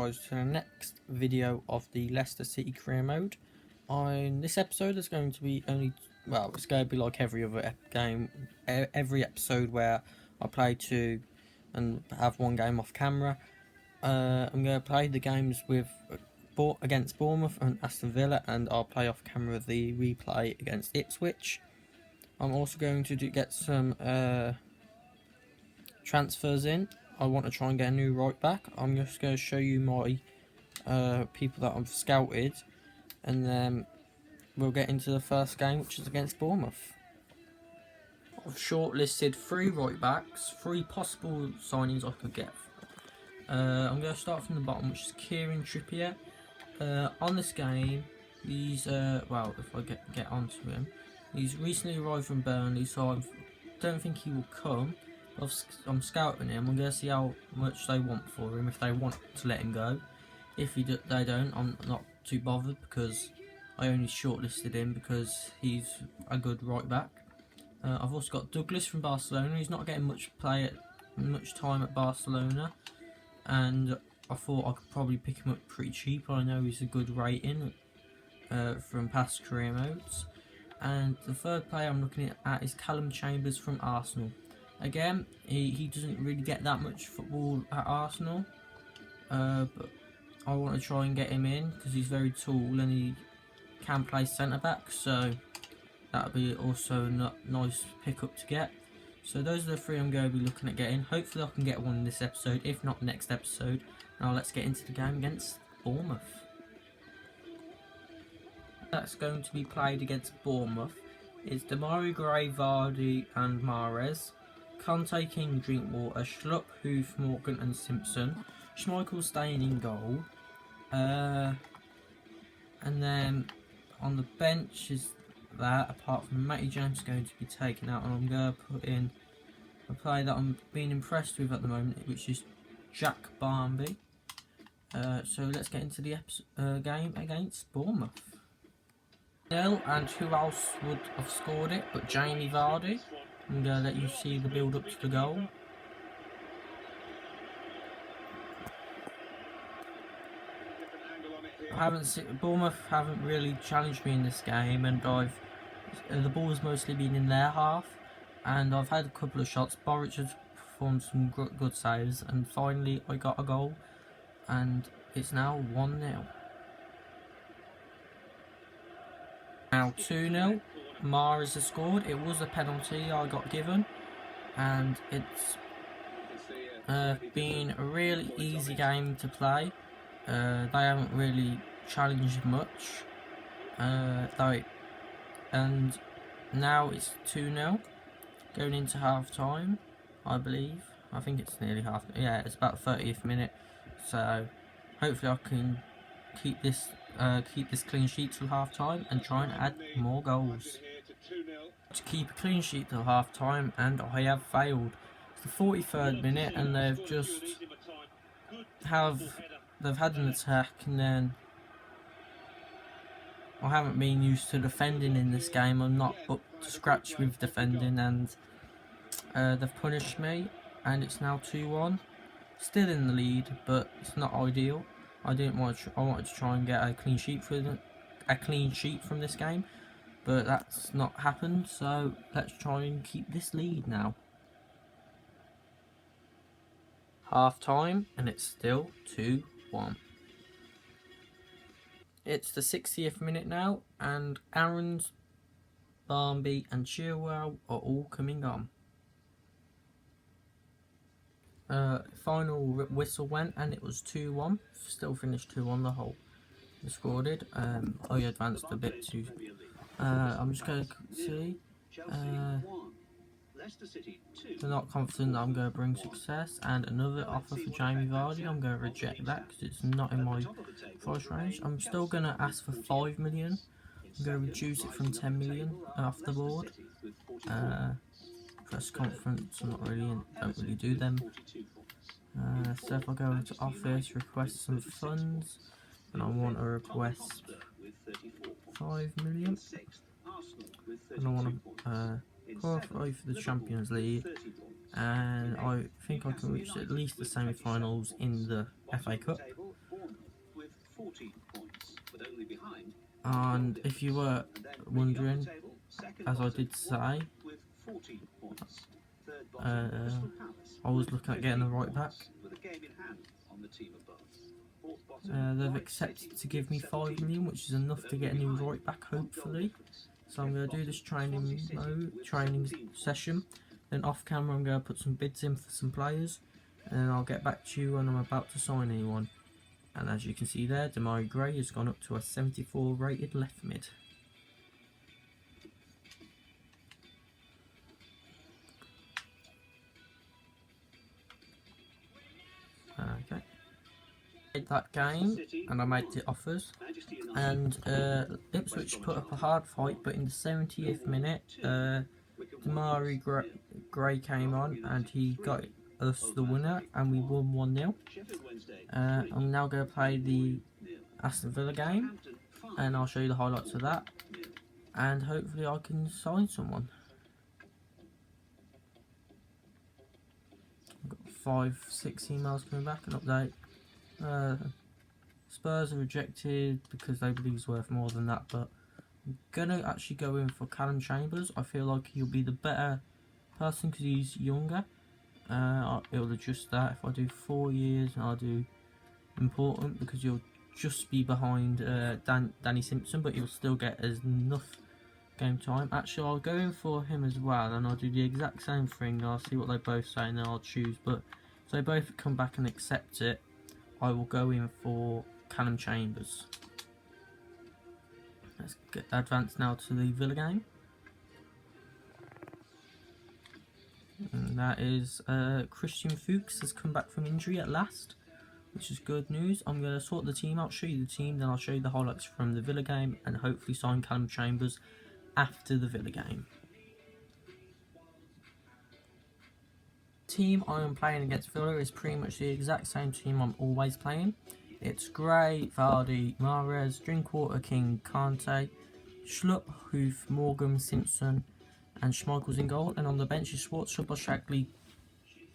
guys to the next video of the Leicester City career mode. On this episode is going to be it's going to be like every other game, every episode where I play two and have one game off camera. I'm going to play the games against Bournemouth and Aston Villa, and I'll play off camera the replay against Ipswich. I'm also going to get some transfers in. I want to try and get a new right back. I'm just going to show you my people that I've scouted, and then we'll get into the first game, which is against Bournemouth. I've shortlisted 3 right backs, 3 possible signings I could get. I'm going to start from the bottom, which is Kieran Trippier. On this game, he's if I get onto him, he's recently arrived from Burnley, so I don't think he will come. I'm scouting him. I'm going to see how much they want for him, if they want to let him go. If they don't, I'm not too bothered, because I only shortlisted him because he's a good right back. I've also got Douglas from Barcelona. He's not getting much time at Barcelona, and I thought I could probably pick him up pretty cheap. I know he's a good rating from past career modes. And the third player I'm looking at is Callum Chambers from Arsenal. Again, he doesn't really get that much football at Arsenal, but I want to try and get him in because he's very tall and he can play centre back, so that would be also a nice pickup to get. So those are the 3 I'm going to be looking at getting. Hopefully I can get one in this episode, if not next episode. Now let's get into the game against Bournemouth. That's going to be played against Bournemouth is Demarai Gray, Vardy and Mahrez, Conte, King, Drinkwater, Schlupp, Hoof, Morgan and Simpson, Schmeichel staying in goal, and then on the bench is that, apart from Matty James going to be taken out, and I'm going to put in a player that I'm being impressed with at the moment, which is Jack Barmby. So let's get into the game against Bournemouth. And who else would have scored it but Jamie Vardy? I'm going to let you see the build up to the goal. Bournemouth haven't really challenged me in this game, and the ball's mostly been in their half, and I've had a couple of shots. Boric has performed some good saves, and finally I got a goal, and it's now 1-0. Now 2-0. Mahrez has scored. It was a penalty I got given, and it's been a really easy game to play. They haven't really challenged much, and now it's 2-0 going into half time, I believe. I think it's nearly half. Yeah, it's about 30th minute. So hopefully I can keep this clean sheet till half time and try and add more goals to keep a clean sheet till half time, and I have failed. It's the 43rd minute, and they've had an attack, and then I haven't been used to defending in this game. I'm not up to scratch with defending, and they've punished me, and it's now 2-1. Still in the lead, but it's not ideal. I wanted to try and get a clean sheet from this game, but that's not happened. So let's try and keep this lead now. Half time, and it's still 2-1. It's the 60th minute now, and Aarons, Barmby and Chilwell are all coming on. Final whistle went, and it was 2-1. Still finished 2-1 the whole scored. I advanced a bit too. I'm just going to see. They're not confident that I'm going to bring success, and another offer for Jamie Vardy. I'm going to reject that because it's not in my price range. I'm still going to ask for 5 million. I'm going to reduce it from 10 million off the board. Press conference, I'm not really don't really do them. So if I go into office, request some funds, and I want to request 5 million, and I want to qualify for the Champions League, and I think I can reach at least the semi-finals in the FA Cup. And if you were wondering, as I did say, I was looking at getting a right back. They've accepted to give me 5 million, which is enough to get a new right back, hopefully. So I'm going to do this training session. Then off camera I'm going to put some bids in for some players, and I'll get back to you when I'm about to sign anyone. And as you can see there, Demarai Gray has gone up to a 74 rated left mid. Okay. That game, and I made the offers, and Ipswich put up a hard fight, but in the 70th minute Demarai Gray came on and he got us the winner, and we won 1-0. I'm now going to play the Aston Villa game, and I'll show you the highlights of that, and hopefully I can sign someone. I've got 5-6 emails coming back, an update. Spurs are rejected because they believe he's worth more than that, but I'm gonna actually go in for Callum Chambers. I feel like he'll be the better person because he's younger. It'll adjust that if I do 4 years, and I'll do important because you'll just be behind Danny Simpson, but you'll still get enough game time. Actually, I'll go in for him as well, and I'll do the exact same thing. I'll see what they both say, and then I'll choose. But if they both come back and accept it, I will go in for Callum Chambers. Let's advance now to the Villa game. And that is Christian Fuchs has come back from injury at last, which is good news. I'm going to sort the team out, show you the team, then I'll show you the highlights from the Villa game, and hopefully sign Callum Chambers after the Villa game. Team I am playing against Villa is pretty much the exact same team I'm always playing. It's Gray, Vardy, Mahrez, Drinkwater, King, Kante, Schlupp, Hoof, Morgan, Simpson, and Schmeichel's in goal. And on the bench is Schwartz, Shagley,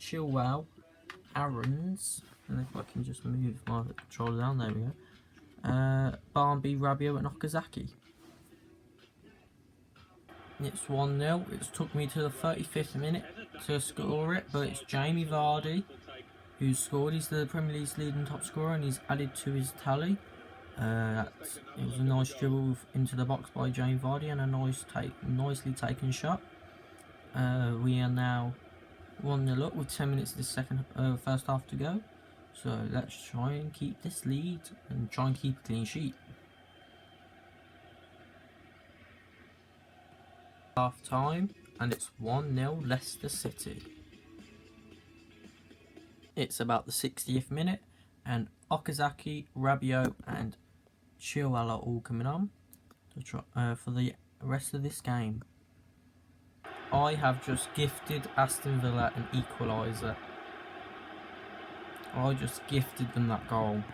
Chilwell, Aarons, and if I can just move my controller down, there we go. Barnby, Rabiot, and Okazaki. It's 1-0. It's took me to the 35th minute to score it, but it's Jamie Vardy who's scored. He's the Premier League's leading top scorer, and he's added to his tally. It was a nice dribble into the box by Jamie Vardy, and a nicely taken shot. We are now 1-0 up with 10 minutes of the first half to go. So let's try and keep this lead and try and keep a clean sheet. Half time, and it's 1-0 Leicester City. It's about the 60th minute, and Okazaki, Rabiot, and Chilwell are all coming on to try, for the rest of this game. I have just gifted Aston Villa an equaliser. I just gifted them that goal.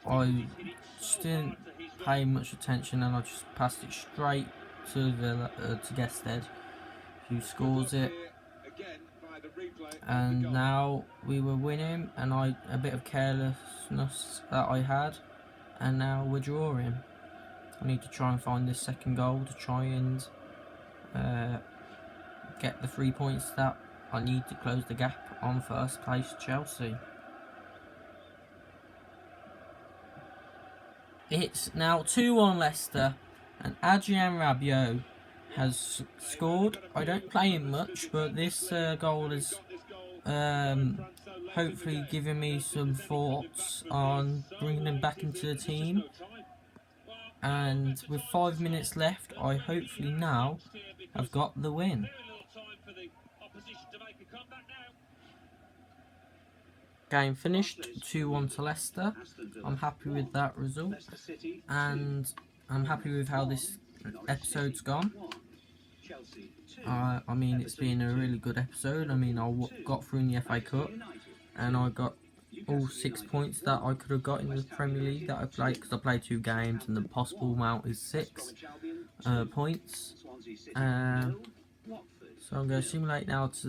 I just didn't pay much attention, and I just passed it straight to Villa, to Gested, who scores it. And now we were winning, and a bit of carelessness that I had, and now we're drawing. I need to try and find this second goal to try and get the 3 points that I need to close the gap on first place Chelsea. It's now 2-1 Leicester, and Adrien Rabiot has scored. I don't play him much, but this goal has hopefully given me some thoughts on bringing him back into the team. And with 5 minutes left, I hopefully now have got the win. Game finished 2-1 to Leicester. I'm happy with that result, and I'm happy with how this episode's gone. I mean, it's been a really good episode. I mean, I got through in the FA Cup, and I got all 6 points that I could have got in the Premier League that I played, because I played 2 games and the possible amount is 6 points. So I'm going to simulate now to